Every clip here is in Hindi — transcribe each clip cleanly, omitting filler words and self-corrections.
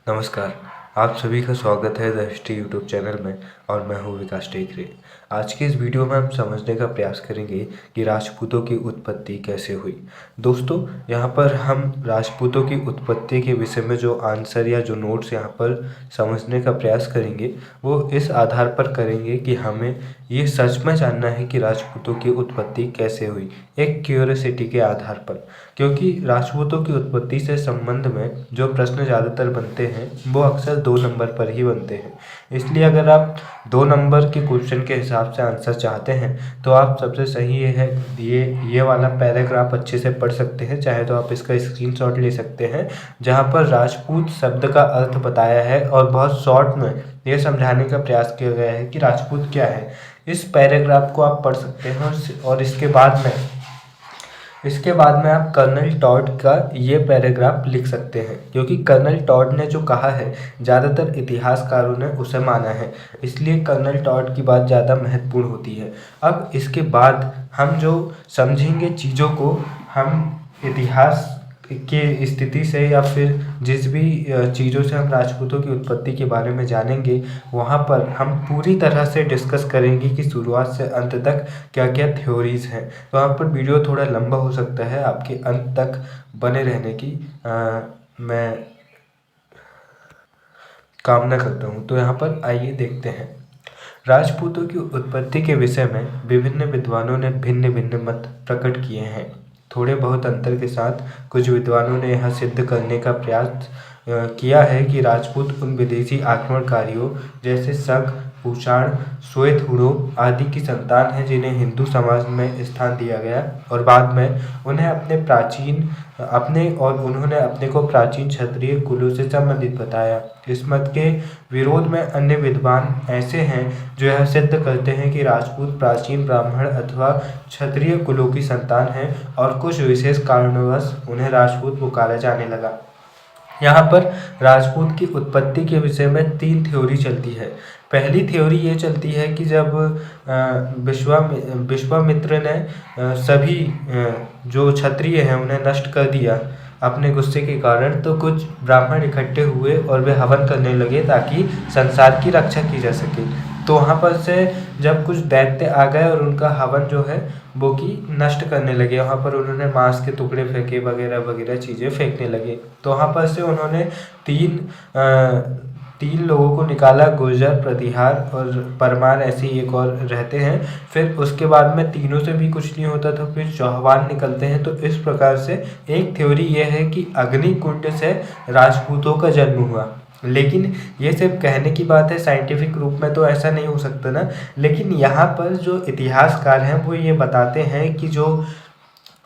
नमस्कार। आप सभी का स्वागत है द हिस्ट्री यूट्यूब चैनल में और मैं हूँ विकास टेकरे। आज की इस वीडियो में हम समझने का प्रयास करेंगे कि राजपूतों की उत्पत्ति कैसे हुई। दोस्तों, यहाँ पर हम राजपूतों की उत्पत्ति के विषय में जो आंसर या जो नोट्स यहाँ पर समझने का प्रयास करेंगे वो इस आधार पर करेंगे कि हमें ये सच में जानना है कि राजपूतों की उत्पत्ति कैसे हुई, एक क्यूरियोसिटी के आधार पर। क्योंकि राजपूतों की उत्पत्ति से संबंध में जो प्रश्न ज़्यादातर बनते हैं वो अक्सर 2 नंबर पर ही बनते हैं। इसलिए अगर आप 2 नंबर के क्वेश्चन के हिसाब से आंसर चाहते हैं तो आप सबसे सही ये वाला पैराग्राफ अच्छे से पढ़ सकते हैं। चाहे तो आप इसका स्क्रीनशॉट ले सकते हैं, जहाँ पर राजपूत शब्द का अर्थ बताया है और बहुत शॉर्ट में ये समझाने का प्रयास किया गया है कि राजपूत क्या है। इस पैराग्राफ को आप पढ़ सकते हैं और इसके बाद में आप कर्नल टॉड का ये पैराग्राफ लिख सकते हैं, क्योंकि कर्नल टॉड ने जो कहा है ज़्यादातर इतिहासकारों ने उसे माना है, इसलिए कर्नल टॉड की बात ज़्यादा महत्वपूर्ण होती है। अब इसके बाद हम जो समझेंगे चीज़ों को, हम इतिहास की स्थिति से या फिर जिस भी चीज़ों से हम राजपूतों की उत्पत्ति के बारे में जानेंगे, वहाँ पर हम पूरी तरह से डिस्कस करेंगे कि शुरुआत से अंत तक क्या क्या थ्योरीज हैं। तो वहाँ पर वीडियो थोड़ा लंबा हो सकता है, आपके अंत तक बने रहने की मैं कामना करता हूँ। तो यहाँ पर आइए देखते हैं। राजपूतों की उत्पत्ति के विषय में विभिन्न विद्वानों ने भिन्न भिन्न मत प्रकट किए हैं। थोड़े बहुत अंतर के साथ कुछ विद्वानों ने यह सिद्ध करने का प्रयास किया है कि राजपूत उन विदेशी आक्रमणकारियों जैसे शक, कुषाण, श्वेत हुणों आदि की संतान है जिन्हें हिंदू समाज में स्थान दिया गया और बाद में उन्होंने अपने को प्राचीन क्षत्रिय कुलों से संबंधित बताया। इस मत के विरोध में अन्य विद्वान ऐसे हैं जो यह सिद्ध करते हैं कि राजपूत प्राचीन ब्राह्मण अथवा क्षत्रिय कुलों की संतान हैं और कुछ विशेष कारणवश उन्हें राजपूत पुकारा जाने लगा। यहाँ पर राजपूत की उत्पत्ति के विषय में 3 थ्योरी चलती है। पहली थ्योरी ये चलती है कि जब विश्वामित्र ने सभी जो क्षत्रिय हैं उन्हें नष्ट कर दिया अपने गुस्से के कारण, तो कुछ ब्राह्मण इकट्ठे हुए और वे हवन करने लगे ताकि संसार की रक्षा की जा सके। तो वहाँ पर से जब कुछ दैत्य आ गए और उनका हवन जो है वो की नष्ट करने लगे, वहाँ पर उन्होंने मांस के टुकड़े फेंके वगैरह वगैरह चीज़ें फेंकने लगे। तो वहाँ पर से उन्होंने तीन लोगों को निकाला, गुर्जर, प्रतिहार और परमार, ऐसे एक और रहते हैं। फिर उसके बाद में तीनों से भी कुछ नहीं होता तो फिर चौहान निकलते हैं। तो इस प्रकार से एक थ्योरी ये है कि अग्निकुंड से राजपूतों का जन्म हुआ। लेकिन ये सिर्फ कहने की बात है, साइंटिफिक रूप में तो ऐसा नहीं हो सकता ना। लेकिन यहाँ पर जो इतिहासकार हैं वो ये बताते हैं कि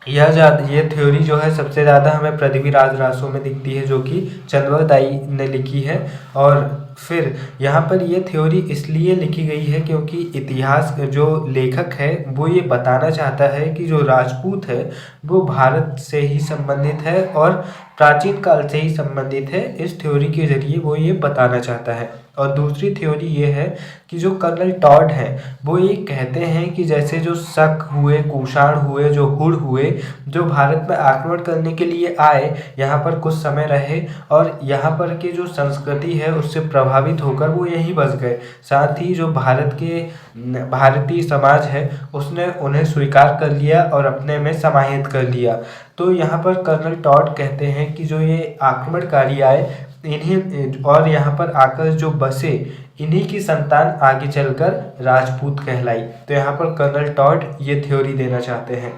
ये थ्योरी जो है सबसे ज़्यादा हमें पृथ्वीराज रासो में दिखती है, जो कि चंद्रवरदाई ने लिखी है। और फिर यहाँ पर ये थ्योरी इसलिए लिखी गई है क्योंकि इतिहास जो लेखक है वो ये बताना चाहता है कि जो राजपूत है वो भारत से ही संबंधित है और प्राचीन काल से ही संबंधित है। इस थ्योरी के जरिए वो ये बताना चाहता है। और दूसरी थ्योरी ये है कि जो कर्नल टॉड है वो ये कहते हैं कि जैसे जो शक हुए, कुषाण हुए, जो हुण हुए, जो भारत में आक्रमण करने के लिए आए, यहाँ पर कुछ समय रहे और यहाँ पर की जो संस्कृति है उससे प्रभावित होकर वो यहीं बस गए। साथ ही जो भारतीय समाज है उसने उन्हें स्वीकार कर लिया और अपने में समाहित कर लिया। तो यहाँ पर कर्नल टॉड कहते हैं कि जो ये आक्रमणकारी आए इन्हीं और यहाँ पर आकर जो बसे, इन्हीं की संतान आगे चलकर राजपूत कहलाई। तो यहाँ पर कर्नल टॉड ये थ्योरी देना चाहते हैं।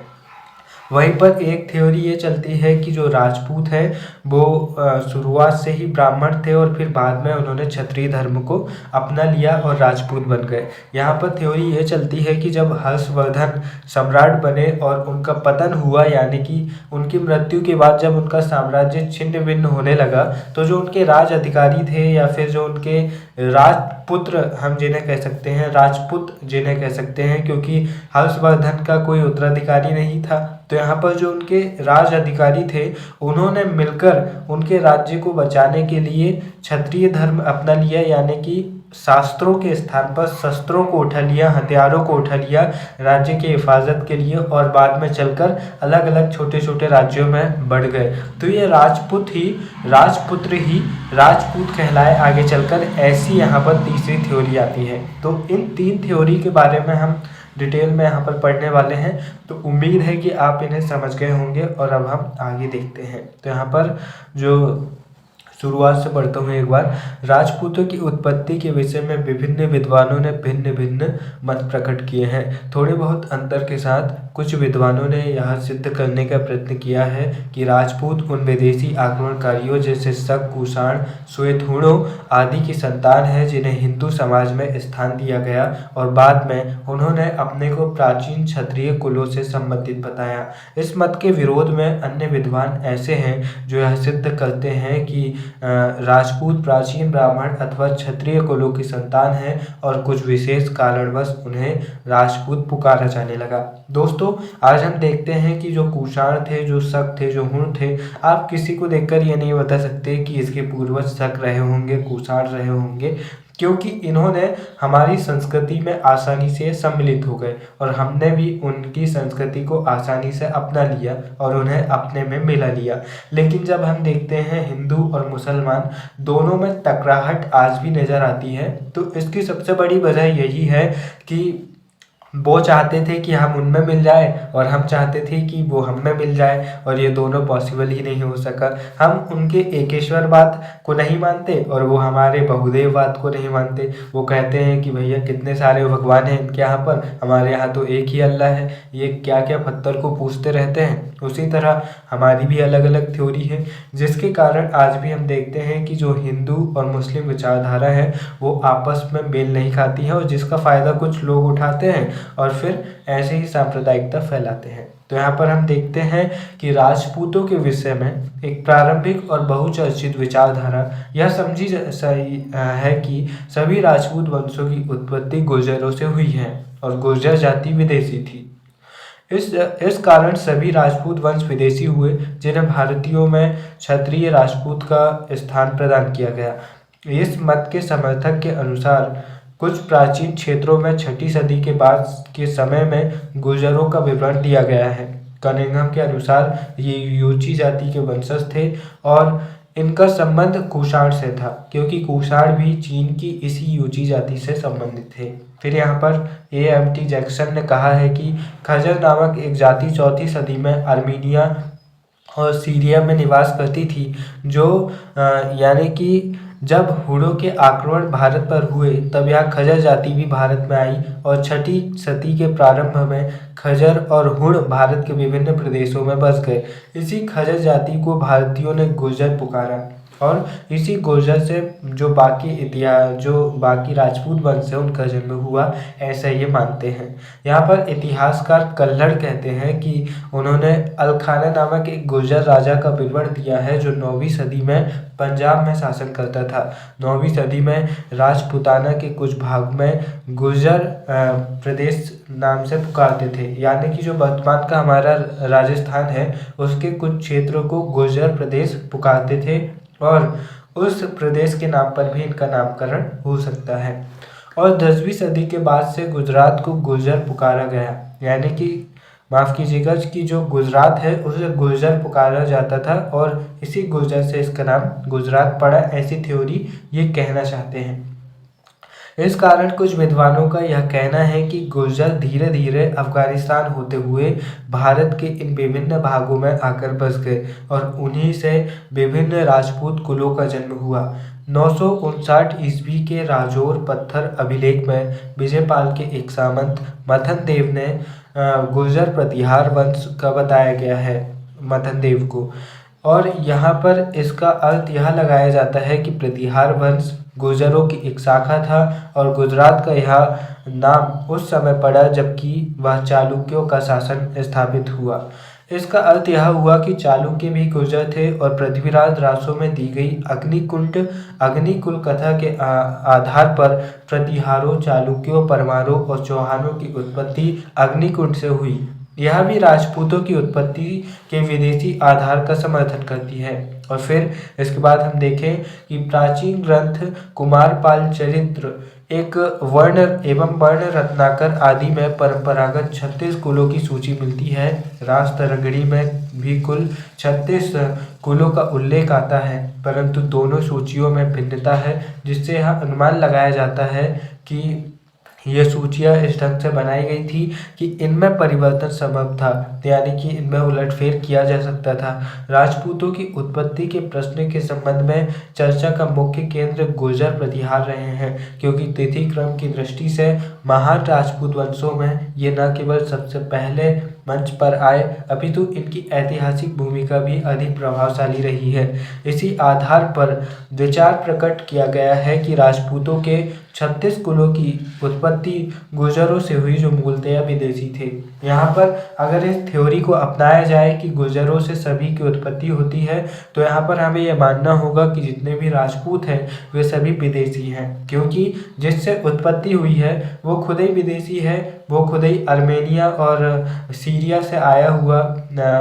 वहीं पर एक थ्योरी ये चलती है कि जो राजपूत है वो शुरुआत से ही ब्राह्मण थे और फिर बाद में उन्होंने क्षत्रिय धर्म को अपना लिया और राजपूत बन गए। यहाँ पर थ्योरी ये चलती है कि जब हर्षवर्धन सम्राट बने और उनका पतन हुआ, यानी कि उनकी मृत्यु के बाद जब उनका साम्राज्य छिन्न भिन्न होने लगा, तो जो उनके राज अधिकारी थे या फिर जो उनके राजपुत्र हम जिन्हें कह सकते हैं, राजपूत जिन्हें कह सकते हैं, क्योंकि हर्षवर्धन का कोई उत्तराधिकारी नहीं था। तो यहाँ पर जो उनके राज अधिकारी थे उन्होंने मिलकर उनके राज्य को बचाने के लिए क्षत्रिय धर्म अपना लिया, यानी कि शास्त्रों के स्थान पर शस्त्रों को उठा लिया, हथियारों को उठा लिया राज्य की हिफाजत के लिए, और बाद में चलकर अलग अलग छोटे छोटे राज्यों में बढ़ गए। तो ये राजपुत्र ही राजपूत कहलाए आगे चलकर, ऐसी यहाँ पर तीसरी थ्योरी आती है। तो इन 3 थ्योरी के बारे में हम डिटेल में यहाँ पर पढ़ने वाले हैं। तो उम्मीद है कि आप इन्हें समझ गए होंगे, और अब हम आगे देखते हैं। तो यहाँ पर जो शुरुआत से पढ़ता हूँ एक बार। राजपूतों की उत्पत्ति के विषय में विभिन्न विद्वानों ने भिन्न भिन्न मत प्रकट किए हैं। थोड़े बहुत अंतर के साथ कुछ विद्वानों ने यह सिद्ध करने का प्रयत्न किया है कि राजपूत उन विदेशी आक्रमणकारियों जैसे शक, कुषाण, श्वेतहूणों आदि की संतान है जिन्हें हिंदू समाज में स्थान दिया गया, और बाद में उन्होंने अपने को प्राचीन क्षत्रिय कुलों से संबंधित बताया। इस मत के विरोध में अन्य विद्वान ऐसे हैं जो यह सिद्ध करते हैं कि राजपूत प्राचीन ब्राह्मण अथवा क्षत्रिय कुलों की संतान है, और कुछ विशेष कारणवश उन्हें राजपूत पुकारा जाने लगा। दोस्तों, आज हम देखते हैं कि जो कुषाण थे, जो शक थे, जो हूण थे, आप किसी को देखकर ये नहीं बता सकते कि इसके पूर्वज शक रहे होंगे, कुषाण रहे होंगे, क्योंकि इन्होंने हमारी संस्कृति में आसानी से सम्मिलित हो गए, और हमने भी उनकी संस्कृति को आसानी से अपना लिया और उन्हें अपने में मिला लिया। लेकिन जब हम देखते हैं हिंदू और मुसलमान दोनों में टकराहट आज भी नज़र आती है, तो इसकी सबसे बड़ी वजह यही है कि वो चाहते थे कि हम उनमें मिल जाए, और हम चाहते थे कि वो हम में मिल जाए, और ये दोनों पॉसिबल ही नहीं हो सका। हम उनके एकेश्वरवाद को नहीं मानते, और वो हमारे बहुदेववाद को नहीं मानते। वो कहते हैं कि भैया कितने सारे भगवान हैं इनके यहाँ पर, हमारे यहाँ तो एक ही अल्लाह है, ये क्या क्या पत्थर को पूजते रहते हैं। उसी तरह हमारी भी अलग अलग थ्योरी है, जिसके कारण आज भी हम देखते हैं कि जो हिंदू और मुस्लिम विचारधारा है वो आपस में मेल नहीं खाती है, और जिसका फ़ायदा कुछ लोग उठाते हैं और फिर ऐसे ही सांप्रदायिकता फैलाते हैं। तो यहाँ पर हम देखते हैं कि राजपूतों के विषय में एक प्रारंभिक और बहुचर्चित विचारधारा यह समझी सही है कि सभी राजपूत वंशों की उत्पत्ति गुर्जरों से हुई है, और गुर्जर जाति विदेशी थी। इस कारण सभी राजपूत वंश विदेशी हुए, जिन्हें भारतीयों में क्षत्रिय राजपूत का स्थान प्रदान किया गया। इस मत के समर्थक के अनुसार कुछ प्राचीन क्षेत्रों में 6ठी सदी के बाद के समय में गुर्जरों का विवरण दिया गया है। कनिंघम के अनुसार ये यूची जाति के वंशज थे, और इनका संबंध कुषाण से था, क्योंकि कुषाण भी चीन की इसी यूची जाति से संबंधित थे। फिर यहाँ पर AMT जैक्सन ने कहा है कि खजर नामक एक जाति 4ठी सदी में आर्मीनिया और सीरिया में निवास करती थी, जो यानी कि जब हुणों के आक्रमण भारत पर हुए तब यह खजर जाति भी भारत में आई, और 6ठी सदी के प्रारंभ में खजर और हुण भारत के विभिन्न प्रदेशों में बस गए। इसी खजर जाति को भारतीयों ने गुर्जर पुकारा, और इसी गुर्जर से जो बाकी राजपूत वंश है उनका जन्म हुआ, ऐसा ये मानते हैं। यहाँ पर इतिहासकार कल्हड़ कहते हैं कि उन्होंने अलखाना नामक एक गुर्जर राजा का विवरण दिया है, जो 9वीं सदी में पंजाब में शासन करता था। 9वीं सदी में राजपूताना के कुछ भाग में गुर्जर प्रदेश नाम से पुकारते थे, यानी कि जो वर्तमान का हमारा राजस्थान है उसके कुछ क्षेत्रों को गुर्जर प्रदेश पुकारते थे, और उस प्रदेश के नाम पर भी इनका नामकरण हो सकता है। और 10वीं सदी के बाद से गुजरात को गुर्जर पुकारा गया, यानी कि माफ़ कीजिएगा कि जो गुजरात है उसे गुर्जर पुकारा जाता था, और इसी गुर्जर से इसका नाम गुजरात पड़ा, ऐसी थ्योरी ये कहना चाहते हैं। इस कारण कुछ विद्वानों का यह कहना है कि गुर्जर धीरे धीरे अफगानिस्तान होते हुए भारत के इन विभिन्न भागों में आकर बस गए, और उन्हीं से विभिन्न राजपूत कुलों का जन्म हुआ। 959 ईस्वी के राजौर पत्थर अभिलेख में विजयपाल के एक सामंत मथन देव ने गुर्जर प्रतिहार वंश का बताया गया है, मथन देव को। और यहाँ पर इसका अर्थ यह लगाया जाता है कि प्रतिहार वंश गुर्जरों की एक शाखा था, और गुजरात का यह नाम उस समय पड़ा जबकि वह चालुक्यों का शासन स्थापित हुआ। इसका अर्थ यह हुआ कि चालुक्य भी गुर्जर थे, और पृथ्वीराज रासो में दी गई अग्निकुल कथा के आधार पर प्रतिहारों, चालुक्यों, परमारों और चौहानों की उत्पत्ति अग्निकुंड से हुई। यह भी राजपूतों की उत्पत्ति के विदेशी आधार का समर्थन करती है। और फिर इसके बाद हम देखें कि प्राचीन ग्रंथ कुमारपाल चरित्र एक वर्ण एवं वर्ण रत्नाकर आदि में परंपरागत 36 कुलों की सूची मिलती है। राज तरंगिणी में भी कुल 36 कुलों का उल्लेख आता है, परंतु दोनों सूचियों में भिन्नता है, जिससे यह अनुमान लगाया जाता है कि ये सूचियाँ इस ढंग से बनाई गई थी कि इनमें परिवर्तन संभव था, यानी कि इनमें उलटफेर किया जा सकता था। राजपूतों की उत्पत्ति के प्रश्न के संबंध में चर्चा का मुख्य केंद्र गुर्जर प्रतिहार रहे हैं, क्योंकि तिथि क्रम की दृष्टि से महान राजपूत वंशों में ये न केवल सबसे पहले मंच पर आए, अपितु इनकी ऐतिहासिक भूमिका भी अधिक प्रभावशाली रही है। इसी आधार पर विचार प्रकट किया गया है कि राजपूतों के 36 कुलों की उत्पत्ति गुर्जरों से हुई, जो मूलतया विदेशी थे। यहाँ पर अगर इस थ्योरी को अपनाया जाए कि गुर्जरों से सभी की उत्पत्ति होती है, तो यहाँ पर हमें यह मानना होगा कि जितने भी राजपूत हैं वे सभी विदेशी हैं, क्योंकि जिससे उत्पत्ति हुई है वो खुद ही विदेशी है, वो खुद ही अर्मेनिया और सीरिया से आया हुआ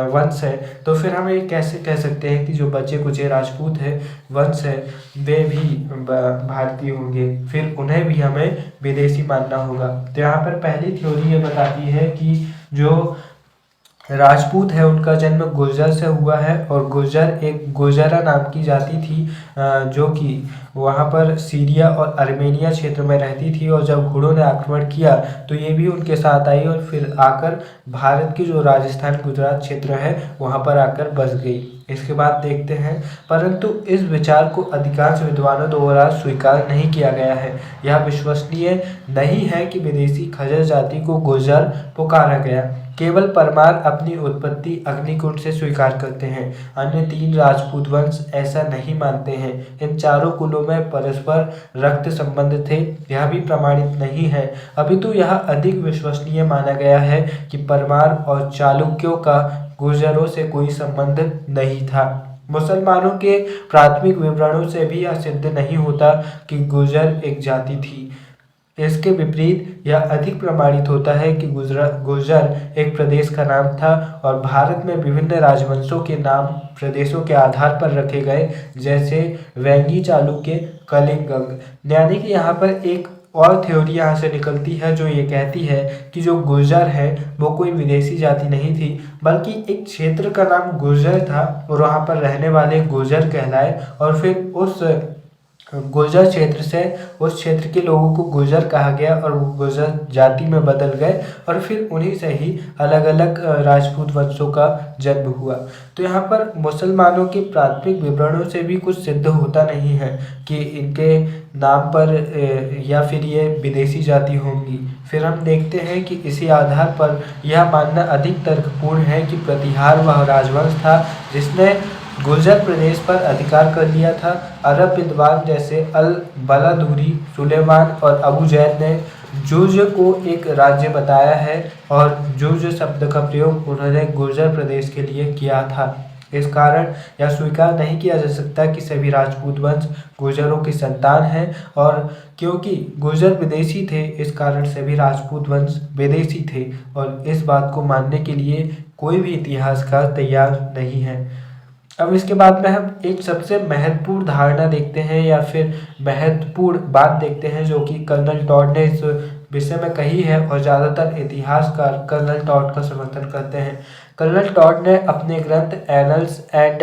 वंश है। तो फिर हम ये कैसे कह सकते हैं कि जो बचे कुचे राजपूत है वंश है वे भी भारतीय होंगे, फिर उन्हें भी हमें विदेशी मानना होगा। तो यहाँ पर पहली थ्योरी ये बताती है कि जो राजपूत है उनका जन्म गुर्जर से हुआ है, और गुर्जर एक गुर्जरा नाम की जाति थी जो कि वहाँ पर सीरिया और अर्मेनिया क्षेत्र में रहती थी, और जब घुड़ों ने आक्रमण किया तो ये भी उनके साथ आई और फिर आकर भारत की जो राजस्थान गुजरात क्षेत्र है वहाँ पर आकर बस गई। इसके बाद देखते हैं, परंतु इस विचार को अधिकांश विद्वानों द्वारा स्वीकार नहीं किया गया है। यह विश्वसनीय नहीं है कि विदेशी खजर जाति को गुर्जर पुकारा गया। केवल परमार अपनी उत्पत्ति अग्निकुंड से स्वीकार करते हैं, अन्य 3 राजपूत वंश ऐसा नहीं मानते हैं। इन चारों कुलों में परस्पर रक्त संबंध थे, यह भी प्रमाणित नहीं है, अपितु यह अधिक विश्वसनीय माना गया है कि परमार और चालुक्यों का गुर्जरों से कोई संबंध नहीं था। मुसलमानों के प्राथमिक विवरणों से भी यह सिद्ध नहीं होता कि गुर्जर एक जाति थी। इसके विपरीत यह अधिक प्रमाणित होता है कि गुर्जर एक प्रदेश का नाम था, और भारत में विभिन्न राजवंशों के नाम प्रदेशों के आधार पर रखे गए, जैसे वेंगी, चालुक्य, कलिंग। यानी कि यहाँ पर एक और थ्योरी यहाँ से निकलती है जो ये कहती है कि जो गुर्जर है वो कोई विदेशी जाति नहीं थी, बल्कि एक क्षेत्र का नाम गुर्जर था और वहाँ पर रहने वाले गुर्जर कहलाए, और फिर उस गुर्जर क्षेत्र से उस क्षेत्र के लोगों को गुर्जर कहा गया और वो गुर्जर जाति में बदल गए, और फिर उन्हीं से ही अलग अलग राजपूत वंशों का जन्म हुआ। तो यहाँ पर मुसलमानों के प्राथमिक विवरणों से भी कुछ सिद्ध होता नहीं है कि इनके नाम पर या फिर ये विदेशी जाति होंगी। फिर हम देखते हैं कि इसी आधार पर यह मानना अधिक तर्कपूर्ण है कि प्रतिहार वह राजवंश था जिसने गुर्जर प्रदेश पर अधिकार कर लिया था। अरब विद्वान जैसे अल बलादूरी, सुलेमान और अबू जैद ने जुर्ज को एक राज्य बताया है, और जुर्ज शब्द का प्रयोग उन्होंने गुर्जर प्रदेश के लिए किया था। इस कारण यह स्वीकार नहीं किया जा सकता कि सभी राजपूत वंश गुर्जरों की संतान हैं, और क्योंकि गुर्जर विदेशी थे इस कारण सभी राजपूत वंश विदेशी थे, और इस बात को मानने के लिए कोई भी इतिहासकार तैयार नहीं है। अब इसके बाद में हम एक सबसे महत्वपूर्ण धारणा देखते हैं या फिर महत्वपूर्ण बात देखते हैं जो कि कर्नल टॉड ने इस विषय में कही है, और ज़्यादातर इतिहासकार कर्नल टॉड का समर्थन करते हैं। कर्नल टॉड ने अपने ग्रंथ एनल्स एंड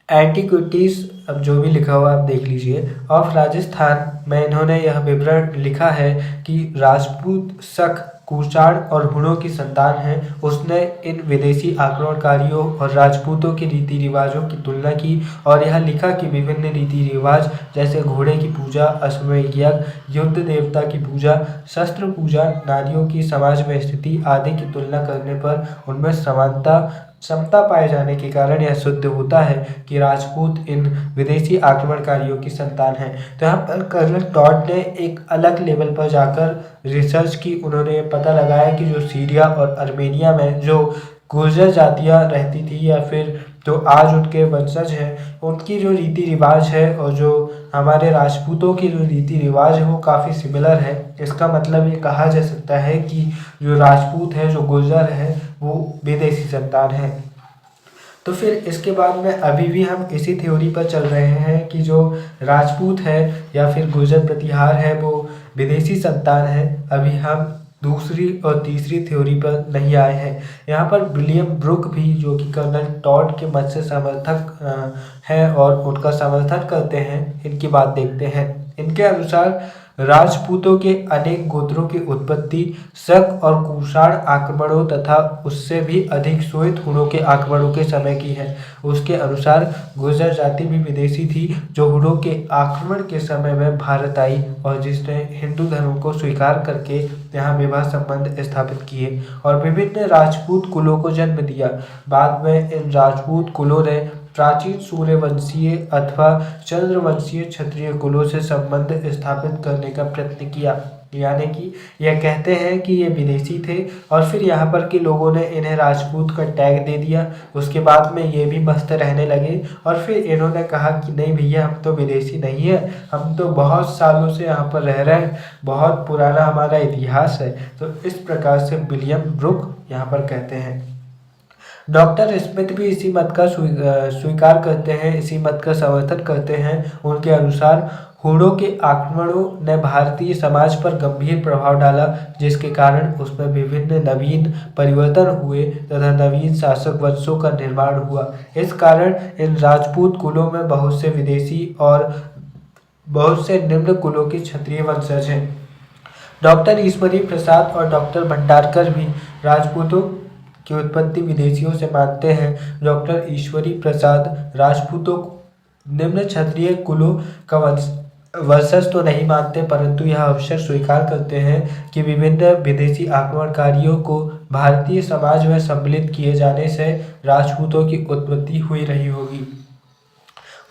एंटीक्विटीज, अब जो भी लिखा हुआ आप देख लीजिए, ऑफ राजस्थान में इन्होंने यह विवरण लिखा है कि राजपूत शक, कुषाण और हुणों की संतान है। उसने इन विदेशी आक्रमणकारियों और राजपूतों के रीति रिवाजों की तुलना की, और यह लिखा कि विभिन्न रीति रिवाज जैसे घोड़े की पूजा, अश्वमेध यज्ञ, युद्ध देवता की पूजा, शस्त्र पूजा, नारियों की समाज में स्थिति आदि की तुलना करने पर उनमें समता पाए जाने के कारण यह सिद्ध होता है कि राजपूत इन विदेशी आक्रमणकारियों की संतान हैं। तो यहाँ पर कर्नल टॉड ने एक अलग लेवल पर जाकर रिसर्च की। उन्होंने पता लगाया कि जो सीरिया और अर्मेनिया में जो गुर्जर जातियाँ रहती थी या फिर जो आज उनके वंशज हैं, उनकी जो रीति रिवाज है और जो हमारे राजपूतों की जो रीति रिवाज है वो काफ़ी सिमिलर है। इसका मतलब ये कहा जा सकता है कि जो राजपूत है, जो गुर्जर है, वो विदेशी संतान है। तो फिर इसके बाद में अभी भी हम इसी थ्योरी पर चल रहे हैं कि जो राजपूत है या फिर गुर्जर प्रतिहार है वो विदेशी संतान है। अभी हम दूसरी और तीसरी थ्योरी पर नहीं आए हैं। यहाँ पर विलियम ब्रुक भी, जो कि कर्नल टॉड के मत से समर्थक हैं और उनका समर्थन करते हैं, इनकी बात देखते हैं। इनके अनुसार राजपूतों के अनेक गोत्रों की उत्पत्ति शक और कुषाण आक्रमणों तथा उससे भी अधिक श्वेत हुणों के आक्रमणों के समय की है। उसके अनुसार गुर्जर जाति भी विदेशी थी जो हुणों के आक्रमण के समय में भारत आई और जिसने हिंदू धर्म को स्वीकार करके यहाँ विवाह संबंध स्थापित किए और विभिन्न राजपूत कुलों को जन्म दिया। बाद में इन राजपूत कुलों ने प्राचीन सूर्यवंशीय अथवा चंद्रवंशीय क्षत्रिय कुलों से संबंध स्थापित करने का प्रयत्न किया। यानी कि यह कहते हैं कि ये विदेशी थे और फिर यहाँ पर के लोगों ने इन्हें राजपूत का टैग दे दिया। उसके बाद में ये भी मस्त रहने लगे और फिर इन्होंने कहा कि नहीं भैया, हम तो विदेशी नहीं है, हम तो बहुत सालों से यहाँ पर रह रहे हैं, बहुत पुराना हमारा इतिहास है। तो इस प्रकार से विलियम ब्रुक यहाँ पर कहते हैं। डॉक्टर स्मिथ भी इसी मत का स्वीकार करते हैं, इसी मत का समर्थन करते हैं। उनके अनुसार हुणों के आक्रमणों ने भारतीय समाज पर गंभीर प्रभाव डाला, जिसके कारण उसमें विभिन्न नवीन परिवर्तन हुए तथा नवीन शासक वंशों का निर्माण हुआ। इस कारण इन राजपूत कुलों में बहुत से विदेशी और बहुत से निम्न कुलों के क्षत्रिय वंशज हैं। डॉक्टर ईश्वरी प्रसाद और डॉक्टर भंडारकर भी राजपूतों की उत्पत्ति विदेशियों से मानते हैं। डॉक्टर ईश्वरी प्रसाद राजपूतों निम्न क्षत्रिय कुलों का वंशज तो नहीं मानते, परंतु यह अवश्य स्वीकार करते हैं कि विभिन्न विदेशी आक्रमणकारियों को भारतीय समाज में सम्मिलित किए जाने से राजपूतों की उत्पत्ति हुई रही होगी।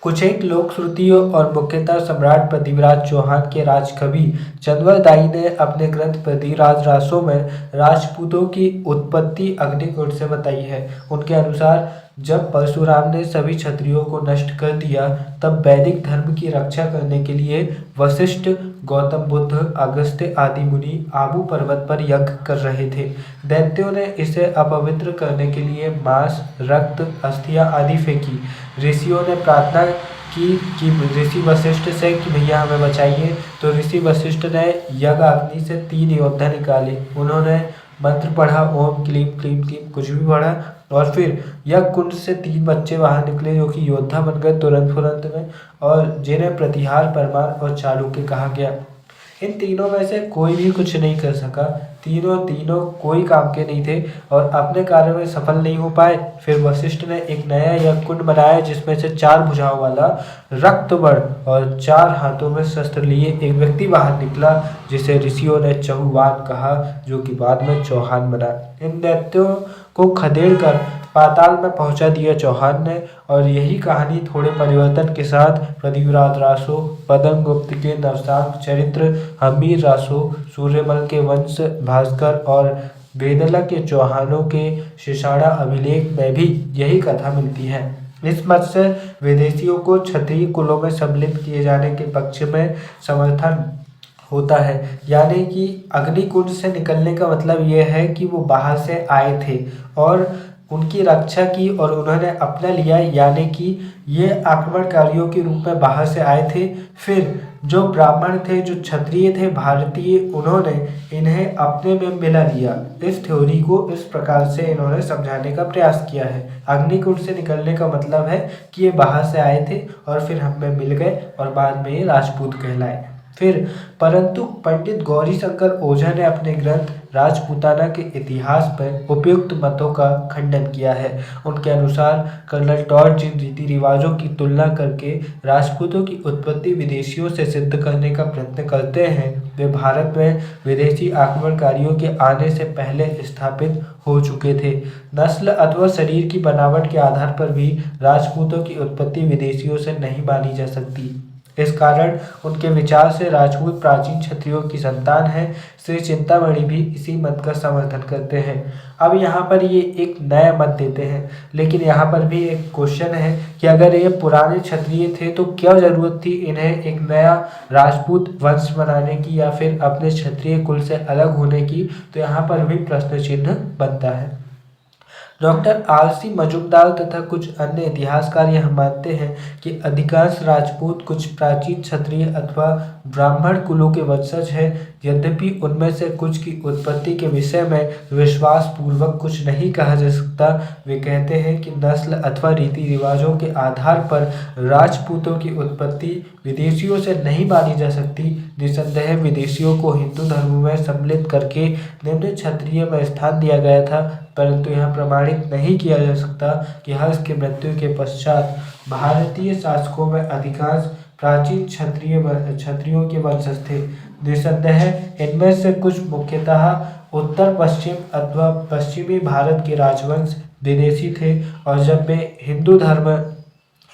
कुछ एक लोक श्रुतियों और मुख्यतः सम्राट पृथ्वीराज चौहान के राजकवि चंद्रदाई ने अपने ग्रंथ पृथ्वीराज रासों में राजपूतों की उत्पत्ति अग्निकुंड से बताई है। उनके अनुसार जब परशुराम ने सभी क्षत्रियों को नष्ट कर दिया, तब वैदिक धर्म की रक्षा करने के लिए वशिष्ठ, गौतम बुद्ध, अगस्त्य आदि मुनि आबू पर्वत पर यज्ञ कर रहे थे। दैत्यों ने इसे अपवित्र करने के लिए मांस, रक्त, अस्थियां आदि फेंकी। ऋषियों ने प्रार्थना की कि ऋषि वशिष्ठ से कि भैया हमें बचाइए। तो ऋषि वशिष्ठ ने यज्ञ अग्नि से 3 योद्धा निकाले। उन्होंने मंत्र पढ़ा, ओम क्लीम क्लीम क्लीम, कुछ भी पढ़ा, और फिर यज्ञ कुंड से 3 बच्चे बाहर निकले जो कि योद्धा बन गए तुरंत में, और जिन्हें प्रतिहार, परमार और चालुक्य कहा गया। इन तीनों में से कोई भी कुछ नहीं कर सका। तीनों कोई काम के नहीं थे और अपने कार्य में सफल नहीं हो पाए। फिर वशिष्ठ ने एक नया यज्ञ कुंड बनाया जिसमें से 4 भुजाओं वाला, रक्त वर्ण और 4 हाथों में शस्त्र लिए एक व्यक्ति बाहर निकला, जिसे ऋषियों ने चहुवान कहा, जो कि बाद में चौहान बना। इन दैत्यों को खदेड़ कर पाताल में पहुंचा दिया चौहान ने, और यही कहानी थोड़े परिवर्तन के साथ पृथ्वीराज रासो, पद्म गुप्त के नवशांक चरित्र, हमीर रासो, सूर्यमल के वंश भास्कर और वेदला के चौहानों के शिशाणा अभिलेख में भी यही कथा मिलती है। इस मत से विदेशियों को क्षत्रिय कुलों में सम्मिलित किए जाने के पक्ष में समर्थन होता है। यानी कि अग्निकुंड से निकलने का मतलब यह है कि वो बाहर से आए थे और उनकी रक्षा की और उन्होंने अपना लिया, यानी कि ये आक्रमणकारियों के रूप में बाहर से आए थे। फिर जो ब्राह्मण थे, जो क्षत्रिय थे भारतीय, उन्होंने इन्हें अपने में मिला लिया। इस थ्योरी को इस प्रकार से इन्होंने समझाने का प्रयास किया है। अग्निकुंड से निकलने का मतलब है कि ये बाहर से आए थे और फिर हम में मिल गए और बाद में ये राजपूत कहलाए। परंतु पंडित गौरी शंकर ओझा ने अपने ग्रंथ राजपूताना के इतिहास पर उपयुक्त मतों का खंडन किया है। उनके अनुसार कर्नल टॉड जिन रीति रिवाजों की तुलना करके राजपूतों की उत्पत्ति विदेशियों से सिद्ध करने का प्रयत्न करते हैं, वे भारत में विदेशी आक्रमणकारियों के आने से पहले स्थापित हो चुके थे। नस्ल अथवा शरीर की बनावट के आधार पर भी राजपूतों की उत्पत्ति विदेशियों से नहीं मानी जा सकती। इस कारण उनके विचार से राजपूत प्राचीन क्षत्रियों की संतान है। श्री चिंतामणि भी इसी मत का समर्थन करते हैं। अब यहाँ पर ये एक नया मत देते हैं, लेकिन यहाँ पर भी एक क्वेश्चन है कि अगर ये पुराने क्षत्रिय थे तो क्या जरूरत थी इन्हें एक नया राजपूत वंश बनाने की या फिर अपने क्षत्रिय कुल से अलग होने की। तो यहाँ पर भी प्रश्न चिन्ह बनता है। डॉक्टर आरसी मजूमदार तथा कुछ अन्य इतिहासकार यह मानते हैं कि अधिकांश राजपूत कुछ प्राचीन क्षत्रिय अथवा ब्राह्मण कुलों के वंशज हैं। यद्यपि उनमें से कुछ की उत्पत्ति के विषय में विश्वास पूर्वक कुछ नहीं कहा जा सकता। वे कहते हैं कि नस्ल अथवा रीति रिवाजों के आधार पर राजपूतों की उत्पत्ति विदेशियों से नहीं मानी जा सकती। निसंदेह विदेशियों को हिंदू धर्म में सम्मिलित करके निम्न क्षत्रिय में स्थान दिया गया था, परंतु यह प्रमाणित नहीं किया जा सकता कि हर्ष की मृत्यु के पश्चात भारतीय शासकों में अधिकांश प्राचीन क्षत्रियों के वंशज थे। निसंदेह इनमें से कुछ मुख्यतः उत्तर पश्चिम अथवा पश्चिमी भारत के राजवंश विदेशी थे, और जब वे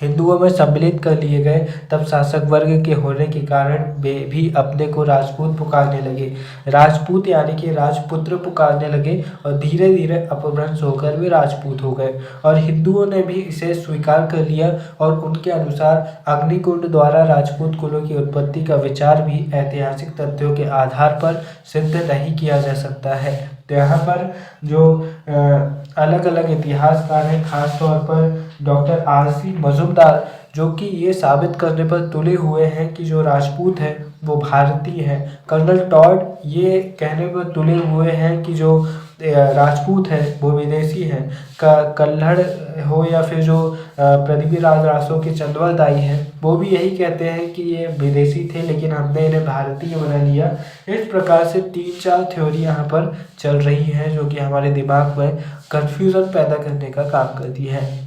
हिंदुओं में सम्मिलित कर लिए गए तब शासक वर्ग के होने के कारण वे भी अपने को राजपूत पुकारने लगे। राजपूत यानी कि राजपुत्र पुकारने लगे और धीरे धीरे अपभ्रंश होकर वे राजपूत हो गए, और हिंदुओं ने भी इसे स्वीकार कर लिया। और उनके अनुसार अग्निकुंड द्वारा राजपूत कुलों की उत्पत्ति का विचार भी ऐतिहासिक तथ्यों के आधार पर सिद्ध नहीं किया जा सकता है। तो यहाँ पर जो अलग अलग इतिहासकार हैं, खासतौर पर डॉक्टर आरसी मजूमदार, जो कि ये साबित करने पर तुले हुए हैं कि जो राजपूत हैं वो भारतीय हैं। कर्नल टॉड ये कहने पर तुले हुए हैं कि जो राजपूत है वो विदेशी हैं। कल्हड़ हो या फिर जो पृथ्वीराज रासो के चंदवल दाई हैं, वो भी यही कहते हैं कि ये विदेशी थे लेकिन हमने इन्हें भारतीय बना लिया। इस प्रकार से 3-4 थ्योरी यहाँ पर चल रही हैं जो कि हमारे दिमाग में कन्फ्यूज़न पैदा करने का काम करती है।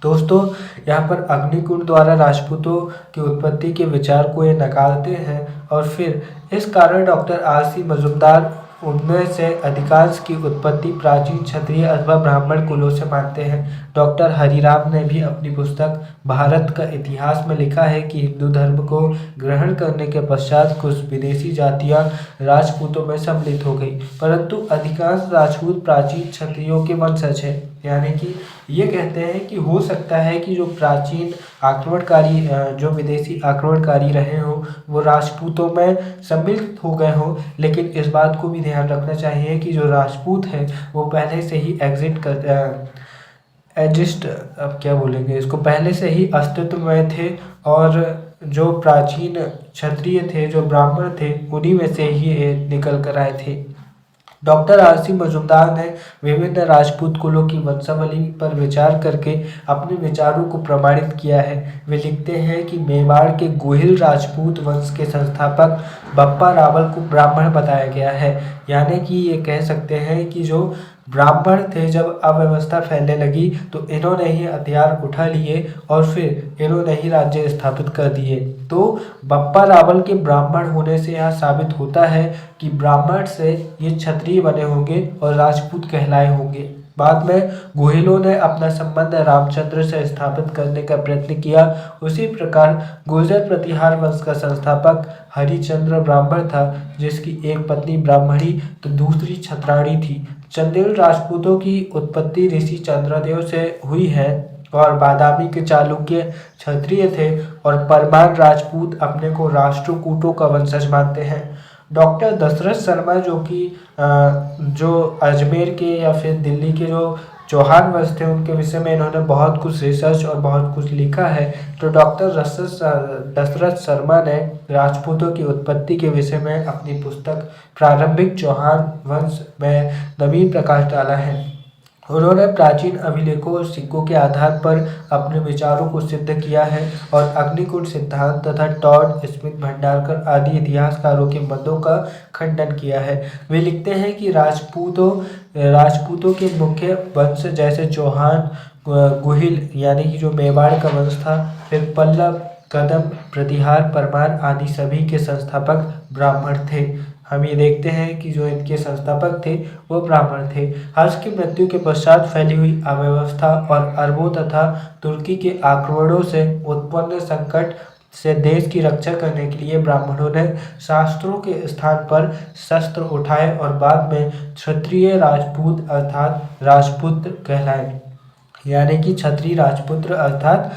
दोस्तों, यहाँ पर अग्निकुंड द्वारा राजपूतों की उत्पत्ति के विचार को ये नकारते हैं, और फिर इस कारण डॉक्टर आरसी मजूमदार उनमें से अधिकांश की उत्पत्ति प्राचीन क्षत्रिय अथवा ब्राह्मण कुलों से मानते हैं। डॉक्टर हरिराम ने भी अपनी पुस्तक भारत का इतिहास में लिखा है कि हिंदू धर्म को ग्रहण करने के पश्चात कुछ विदेशी जातियां राजपूतों में सम्मिलित हो गई, परंतु अधिकांश राजपूत प्राचीन क्षत्रियों के वंशज हैं। यानी कि ये कहते हैं कि हो सकता है कि जो प्राचीन आक्रमणकारी जो विदेशी आक्रमणकारी रहे हों वो राजपूतों में सम्मिलित हो गए हों, लेकिन इस बात को भी ध्यान रखना चाहिए कि जो राजपूत हैं वो पहले से ही अब क्या बोलेंगे इसको, पहले से ही अस्तित्व में थे, और जो प्राचीन क्षत्रिय थे, जो ब्राह्मण थे, उन्हीं में से ही ये निकल कर आए थे। डॉक्टर आरसी मजूमदार ने विभिन्न राजपूत कुलों की वंशावली पर विचार करके अपने विचारों को प्रमाणित किया है। वे लिखते हैं कि मेवाड़ के गोहिल राजपूत वंश के संस्थापक बप्पा रावल को ब्राह्मण बताया गया है। यानी कि ये कह सकते हैं कि जो ब्राह्मण थे, जब अव्यवस्था फैलने लगी तो इन्होंने ही हथियार उठा लिए और फिर इन्होंने ही राज्य स्थापित कर दिए। तो बप्पा रावल के ब्राह्मण होने से यह साबित होता है कि ब्राह्मण से ये क्षत्रिय बने होंगे और राजपूत कहलाए होंगे। बाद में गोहिलों ने अपना संबंध रामचंद्र से स्थापित करने का प्रयत्न किया। उसी प्रकार गुर्जर प्रतिहार वंश का संस्थापक हरिचंद्र ब्राह्मण था, जिसकी एक पत्नी ब्राह्मणी तो दूसरी छत्राणी थी। चंदेल राजपूतों की उत्पत्ति ऋषि चंद्रदेव से हुई है, और बादामी के चालुक्य क्षत्रिय थे, और परमार राजपूत अपने को राष्ट्रकूटों का वंशज मानते हैं। डॉक्टर दशरथ शर्मा, जो अजमेर के या फिर दिल्ली के जो चौहान वंश थे, उनके विषय में इन्होंने बहुत कुछ रिसर्च और बहुत कुछ लिखा है। तो डॉक्टर दशरथ शर्मा ने राजपूतों की उत्पत्ति के विषय में अपनी पुस्तक प्रारंभिक चौहान वंश में नवीन प्रकाश डाला है। उन्होंने प्राचीन अभिलेखों और सिक्कों के आधार पर अपने विचारों को सिद्ध किया है, और अग्निकुंड सिद्धांत तथा टॉड, स्मिथ, भंडारकर आदि इतिहासकारों के मतों का खंडन किया है। वे लिखते हैं कि राजपूतों के मुख्य वंश जैसे चौहान, गुहिल यानी कि जो मेवाड़ का वंश था, फिर पल्लव, कदम, प्रतिहार, परमार आदि सभी के संस्थापक ब्राह्मण थे। हम ये देखते हैं कि जो इनके संस्थापक थे वो ब्राह्मण थे। हर्ष की मृत्यु के पश्चात फैली हुई अव्यवस्था और अरबों तथा तुर्की के आक्रमणों से उत्पन्न संकट से देश की रक्षा करने के लिए ब्राह्मणों ने शास्त्रों के स्थान पर शस्त्र उठाए और बाद में क्षत्रिय राजपूत अर्थात राजपुत्र कहलाए। यानी कि क्षत्रिय राजपुत्र अर्थात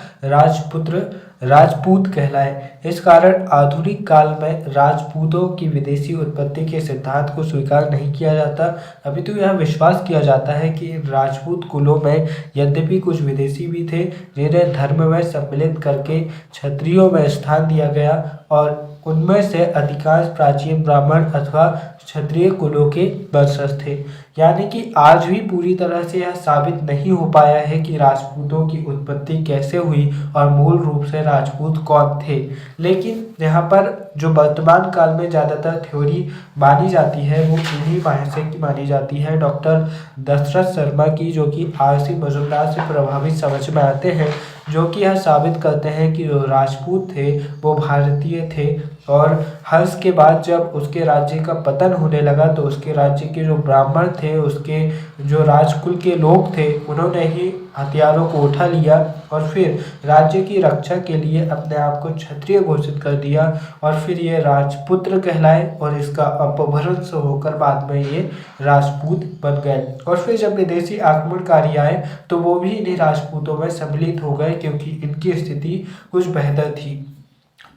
राजपूत कहलाए। इस कारण आधुनिक काल में राजपूतों की विदेशी उत्पत्ति के सिद्धांत को स्वीकार नहीं किया जाता। अभी तो यह विश्वास किया जाता है कि इन राजपूत कुलों में यद्यपि कुछ विदेशी भी थे, जिन्हें धर्म में सम्मिलित करके क्षत्रियों में स्थान दिया गया, और उनमें से अधिकांश प्राचीन ब्राह्मण अथवा क्षत्रिय कुलों के वंशज थे। यानी कि आज भी पूरी तरह से यह साबित नहीं हो पाया है कि राजपूतों की उत्पत्ति कैसे हुई और मूल रूप से राजपूत कौन थे। लेकिन यहाँ पर जो वर्तमान काल में ज़्यादातर थ्योरी मानी जाती है वो इन्हीं बाहें से की मानी जाती है, डॉक्टर दशरथ शर्मा की, जो कि आर.सी. मजूमदार से प्रभावित समझ में आते हैं, जो कि यह साबित करते हैं कि जो राजपूत थे वो भारतीय थे, और हर्ष के बाद जब उसके राज्य का पतन होने लगा तो उसके राज्य के जो ब्राह्मण थे, उसके जो राजकुल के लोग थे, उन्होंने ही हथियारों को उठा लिया और फिर राज्य की रक्षा के लिए अपने आप को क्षत्रिय घोषित कर दिया, और फिर ये राजपुत्र कहलाए और इसका अपभ्रंश होकर बाद में ये राजपूत बन गए। और फिर जब विदेशी आक्रमणकारी आए तो वो भी इन्हीं राजपूतों में सम्मिलित हो गए, क्योंकि इनकी स्थिति कुछ बेहतर थी।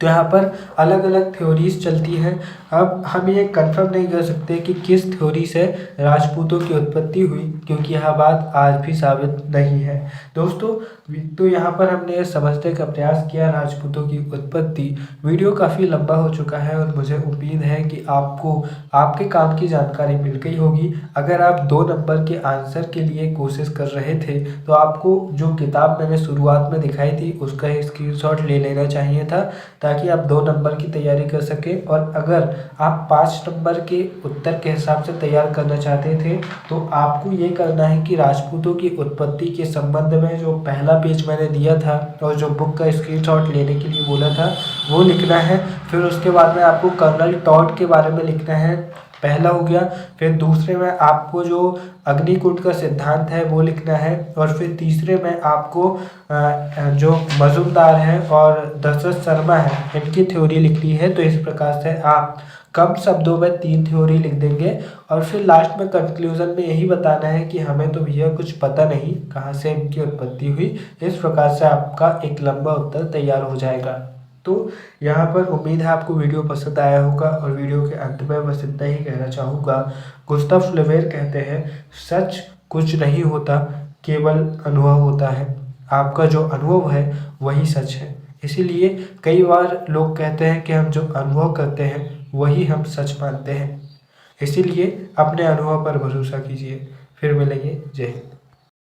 तो यहाँ पर अलग अलग थ्योरीज चलती हैं। अब हम ये कंफर्म नहीं कर सकते कि किस थ्योरी से राजपूतों की उत्पत्ति हुई, क्योंकि यह बात आज भी साबित नहीं है दोस्तों। तो यहाँ पर हमने समझने का प्रयास किया राजपूतों की उत्पत्ति। वीडियो काफ़ी लंबा हो चुका है और मुझे उम्मीद है कि आपको आपके काम की जानकारी मिल गई होगी। अगर आप 2 नंबर के आंसर के लिए कोशिश कर रहे थे तो आपको जो किताब मैंने शुरुआत में दिखाई थी उसका स्क्रीनशॉट ले लेना चाहिए था, ताकि आप 2 नंबर की तैयारी कर सकें। और अगर आप 5 नंबर के उत्तर के हिसाब से तैयार करना चाहते थे तो आपको ये करना है कि राजपूतों की उत्पत्ति के संबंध में जो पहला पेज मैंने दिया था और जो बुक का स्क्रीनशॉट लेने के लिए बोला था वो लिखना है। फिर उसके बाद में आपको कर्नल टॉड के बारे में लिखना है, पहला हो गया। फिर दूसरे में आपको जो अग्निकुंड का सिद्धांत है वो लिखना है, और फिर तीसरे में आपको जो मजूमदार हैं और दशरथ शर्मा है इनकी थ्योरी लिखनी है। तो इस प्रकार से आप कम शब्दों में 3 थ्योरी लिख देंगे, और फिर लास्ट में कंक्लूजन में यही बताना है कि हमें तो भैया कुछ पता नहीं कहाँ से इनकी उत्पत्ति हुई। इस प्रकार से आपका एक लंबा उत्तर तैयार हो जाएगा। तो यहाँ पर उम्मीद है आपको वीडियो पसंद आया होगा, और वीडियो के अंत में बस इतना ही कहना चाहूँगा। गुस्ताव फ्लेबेर कहते हैं, सच कुछ नहीं होता, केवल अनुभव होता है। आपका जो अनुभव है वही सच है। इसीलिए कई बार लोग कहते हैं कि हम जो अनुभव करते हैं वही हम सच मानते हैं। इसीलिए अपने अनुभव पर भरोसा कीजिए। फिर मिलेंगे। जय हिंद।